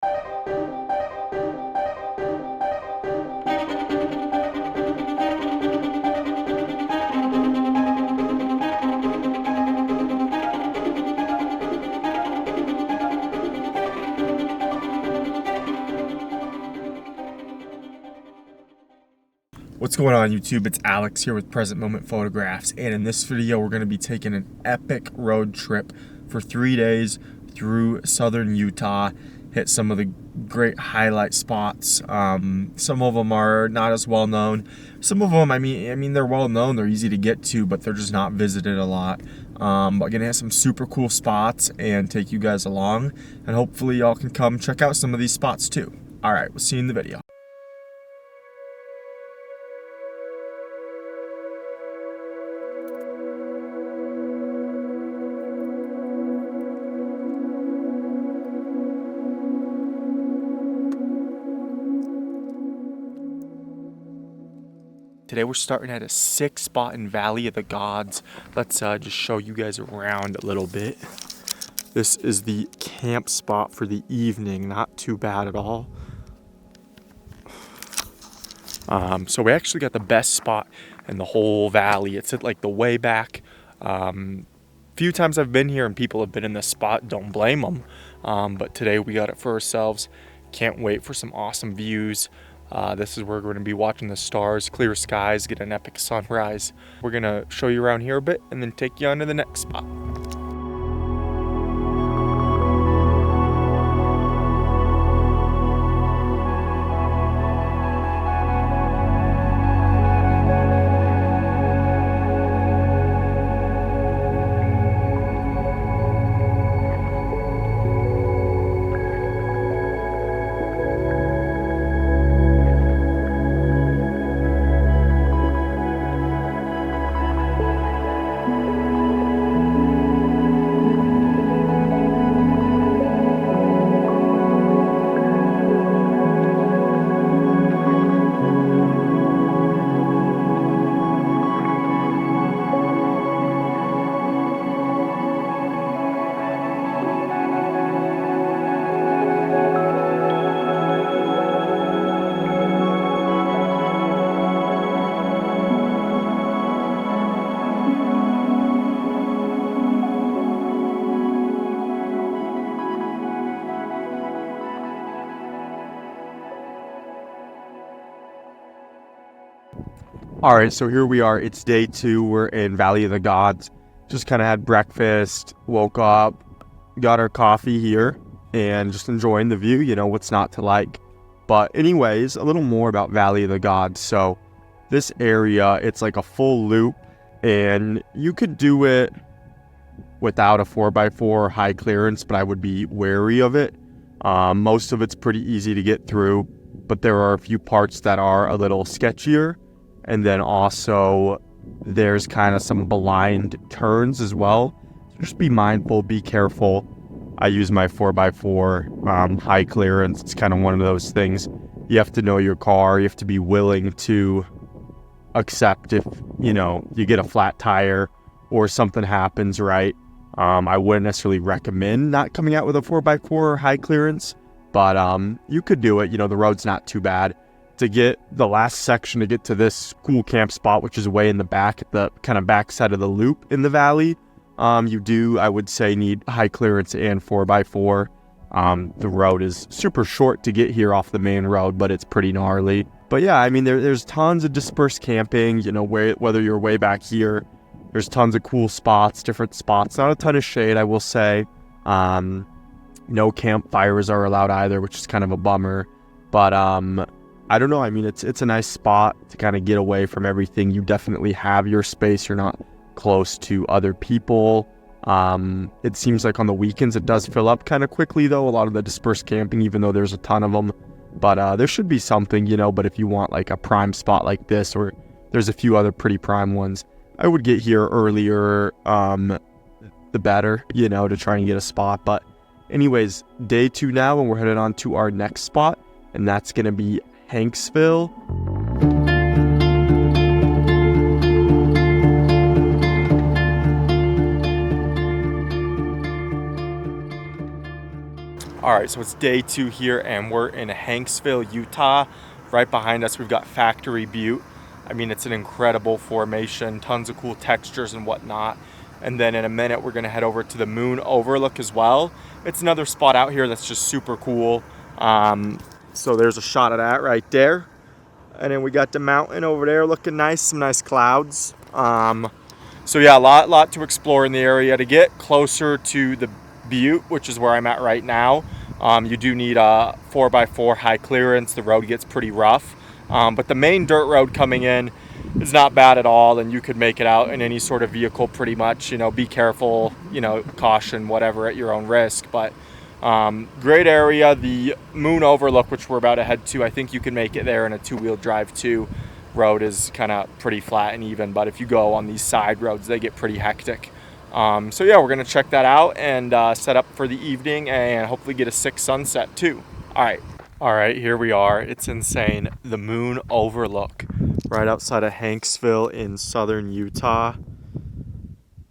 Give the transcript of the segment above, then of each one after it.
What's going on YouTube? It's Alex here with Present Moment Photographs, and in this video we're going to be taking an epic road trip for 3 days through southern Utah. Hit some of the great highlight spots. Some of them are not as well known. Some of them, I mean they're well known, they're easy to get to, but they're just not visited a lot. But gonna have some super cool spots and take you guys along, and hopefully y'all can come check out some of these spots too. Alright, we'll see you in the video. Today we're starting at a 6 spot in Valley of the Gods. Let's just show you guys around a little bit. This is the camp spot for the evening. Not too bad at all. So we actually got the best spot in the whole valley. It's at like the way back. Few times I've been here and people have been in this spot. Don't blame them. But today we got it for ourselves. Can't wait for some awesome views. This is where we're going to be watching the stars, clear skies, get an epic sunrise. We're going to show you around here a bit and then take you on to the next spot. All right, so here we are. It's day 2. We're in Valley of the Gods. Just kind of had breakfast, woke up, got our coffee here, and just enjoying the view. You know, what's not to like. But anyways, a little more about Valley of the Gods. So this area, it's like a full loop, and you could do it without a 4x4 high clearance, but I would be wary of it. Most of it's pretty easy to get through, but there are a few parts that are a little sketchier. And then also there's kind of some blind turns as well. So just be mindful, be careful. I use my 4x4 high clearance. It's kind of one of those things. You have to know your car. You have to be willing to accept if, you know, you get a flat tire or something happens, right? I wouldn't necessarily recommend not coming out with a 4x4 high clearance, but you could do it. You know, the road's not too bad. To get the last section to get to this cool camp spot, which is way in the back, at the kind of back side of the loop in the valley, you do, I would say, need high clearance and 4x4. The road is super short to get here off the main road, but it's pretty gnarly. But yeah, I mean, there's tons of dispersed camping, you know, whether you're way back here, there's tons of cool spots, different spots, not a ton of shade, I will say. No campfires are allowed either, which is kind of a bummer. But I don't know. I mean, it's a nice spot to kind of get away from everything. You definitely have your space. You're not close to other people. It seems like on the weekends it does fill up kind of quickly, though. A lot of the dispersed camping, even though there's a ton of them. But there should be something, you know. But if you want like a prime spot like this, or there's a few other pretty prime ones, I would get here earlier, the better, you know, to try and get a spot. But anyways, day 2 now, and we're headed on to our next spot, and that's going to be Hanksville. All right, so it's day 2 here, and we're in Hanksville, Utah. Right behind us, we've got Factory Butte. I mean, it's an incredible formation, tons of cool textures and whatnot. And then in a minute, we're gonna head over to the Moon Overlook as well. It's another spot out here that's just super cool. So there's a shot of that right there. And then we got the mountain over there looking nice, some nice clouds. So yeah, a lot to explore in the area. To get closer to the Butte, which is where I'm at right now, you do need a 4x4 high clearance. The road gets pretty rough, but the main dirt road coming in is not bad at all, and you could make it out in any sort of vehicle pretty much. You know, be careful, you know, caution, whatever, at your own risk. But great area. The Moon Overlook, which we're about to head to, I think you can make it there in a 2-wheel drive too. Road is kind of pretty flat and even, but if you go on these side roads, they get pretty hectic. So yeah, we're gonna check that out and set up for the evening and hopefully get a sick sunset too. All right, here we are. It's insane. The Moon Overlook, right outside of Hanksville in southern Utah.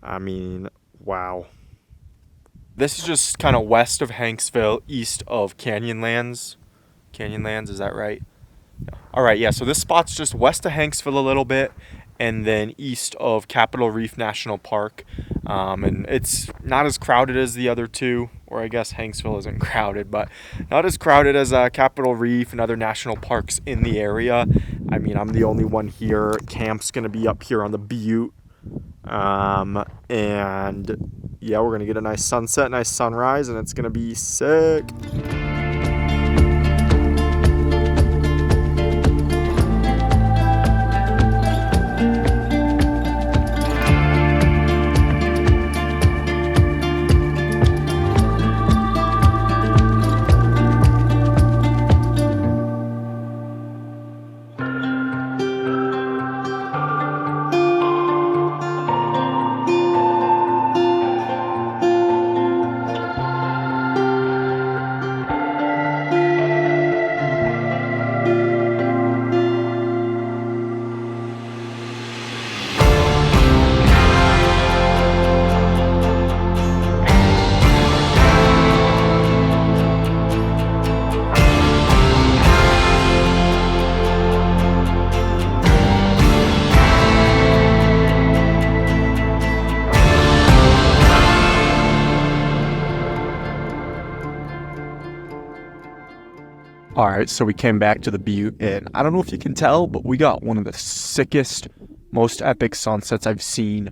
I mean, wow. This is just kind of west of Hanksville, east of Canyonlands. Canyonlands, is that right? All right, yeah, so this spot's just west of Hanksville a little bit, and then east of Capitol Reef National Park. And it's not as crowded as the other two, or I guess Hanksville isn't crowded, but not as crowded as Capitol Reef and other national parks in the area. I mean, I'm the only one here. Camp's gonna be up here on the Butte. And yeah, we're gonna get a nice sunset, nice sunrise, and it's gonna be sick. All right, so we came back to the Butte, and I don't know if you can tell, but we got one of the sickest, most epic sunsets I've seen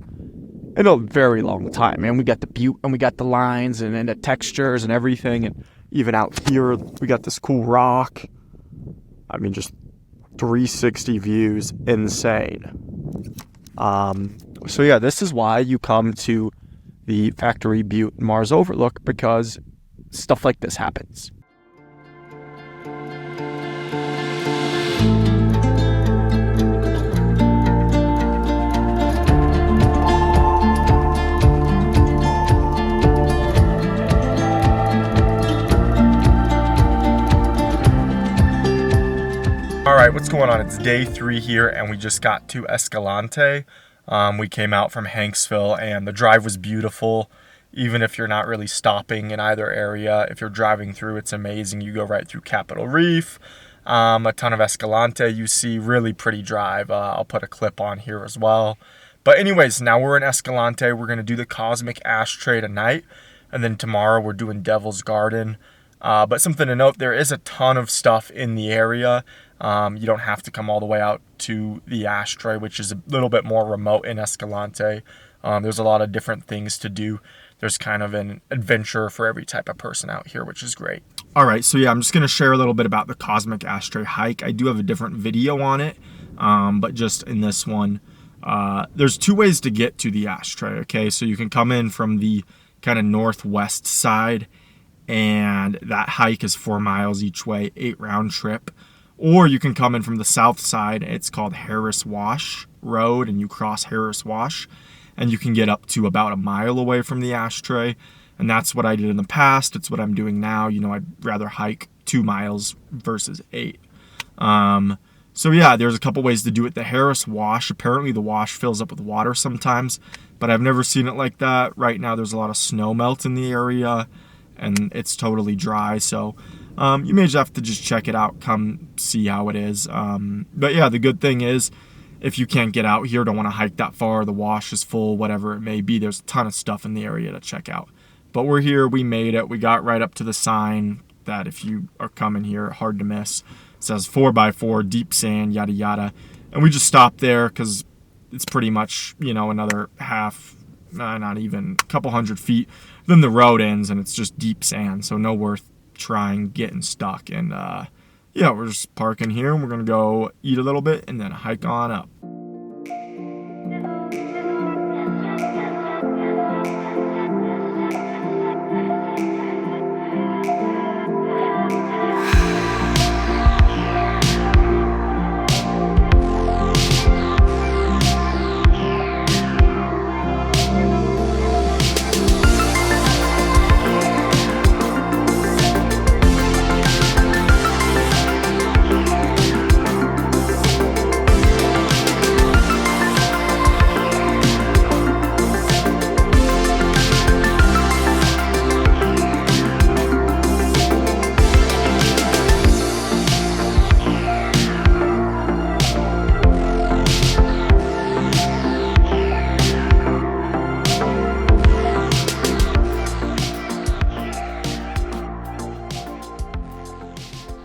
in a very long time. Man, we got the Butte, and we got the lines, and the textures and everything, and even out here, we got this cool rock. I mean, just 360 views, insane. So yeah, this is why you come to the Factory Butte Mars Overlook, because stuff like this happens. All right, what's going on? It's day 3 here, and we just got to Escalante. We came out from Hanksville, and the drive was beautiful. Even if you're not really stopping in either area, if you're driving through, it's amazing. You go right through Capitol Reef, a ton of Escalante. You see really pretty drive. I'll put a clip on here as well. But anyways, now we're in Escalante. We're going to do the Cosmic Ashtray tonight, and then tomorrow we're doing Devil's Garden. But something to note, there is a ton of stuff in the area. You don't have to come all the way out to the Ashtray, which is a little bit more remote in Escalante. There's a lot of different things to do. There's kind of an adventure for every type of person out here, which is great. All right, so yeah, I'm just going to share a little bit about the Cosmic Ashtray hike. I do have a different video on it, but just in this one, there's 2 ways to get to the Ashtray, okay? So you can come in from the kind of northwest side, and that hike is 4 miles each way, 8 round trip. Or you can come in from the south side. It's called Harris Wash Road, and you cross Harris Wash, and you can get up to about 1 mile away from the Ashtray. And that's what I did in the past. It's what I'm doing now. You know, I'd rather hike 2 miles versus 8. So yeah, there's a couple ways to do it. The Harris Wash, apparently the wash fills up with water sometimes, but I've never seen it like that. Right now there's a lot of snow melt in the area, and it's totally dry. So you may just have to just check it out, come see how it is. But yeah, the good thing is, if you can't get out here, don't want to hike that far, the wash is full, whatever it may be, there's a ton of stuff in the area to check out. But we're here, we made it, we got right up to the sign that if you are coming here, hard to miss. It says 4x4, deep sand, yada yada. And we just stopped there because it's pretty much, another not even a couple hundred feet, then the road ends and it's just deep sand, so no worth trying getting stuck. And yeah, we're just parking here and we're gonna go eat a little bit and then hike on up.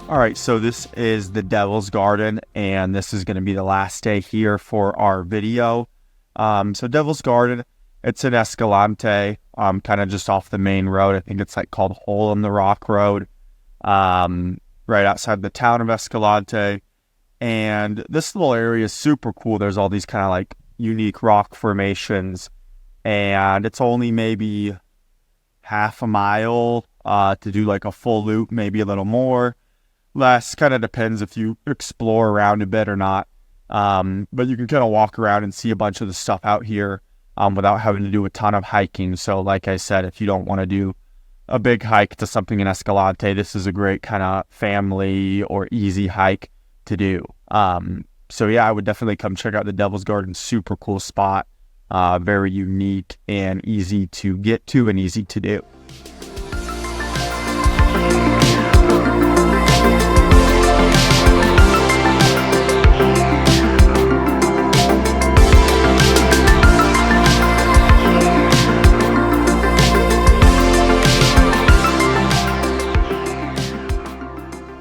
Alright, so this is the Devil's Garden, and this is going to be the last day here for our video. So Devil's Garden, it's in Escalante, kind of just off the main road. I think it's called Hole in the Rock Road, right outside the town of Escalante. And this little area is super cool. There's all these kind of unique rock formations, and it's only maybe half a mile to do a full loop, maybe a little more. Less, kind of depends if you explore around a bit or not. But you can kind of walk around and see a bunch of the stuff out here without having to do a ton of hiking. So like I said, if you don't want to do a big hike to something in Escalante, this is a great kind of family or easy hike to do. So yeah, I would definitely come check out the Devil's Garden. Super cool spot, very unique and easy to get to and easy to do.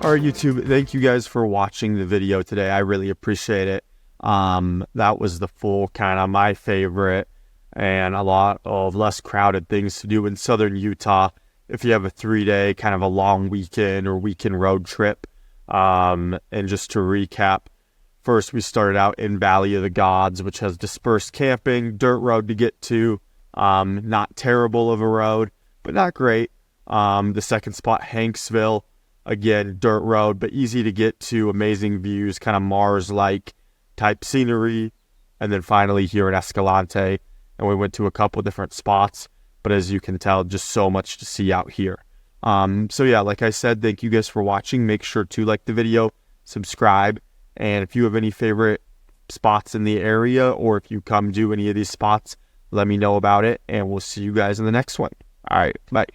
Alright YouTube, thank you guys for watching the video today. I really appreciate it. That was the full kind of my favorite and a lot of less crowded things to do in southern Utah if you have a 3-day kind of a long weekend or weekend road trip. And just to recap, first we started out in Valley of the Gods, which has dispersed camping, dirt road to get to, not terrible of a road, but not great. The second spot, Hanksville, again, dirt road, but easy to get to, amazing views, kind of Mars-like type scenery. And then finally here at Escalante, and we went to a couple different spots, but as you can tell, just so much to see out here. So yeah, like I said, thank you guys for watching. Make sure to like the video, subscribe, and if you have any favorite spots in the area, or if you come to any of these spots, let me know about it, and we'll see you guys in the next one. All right, bye.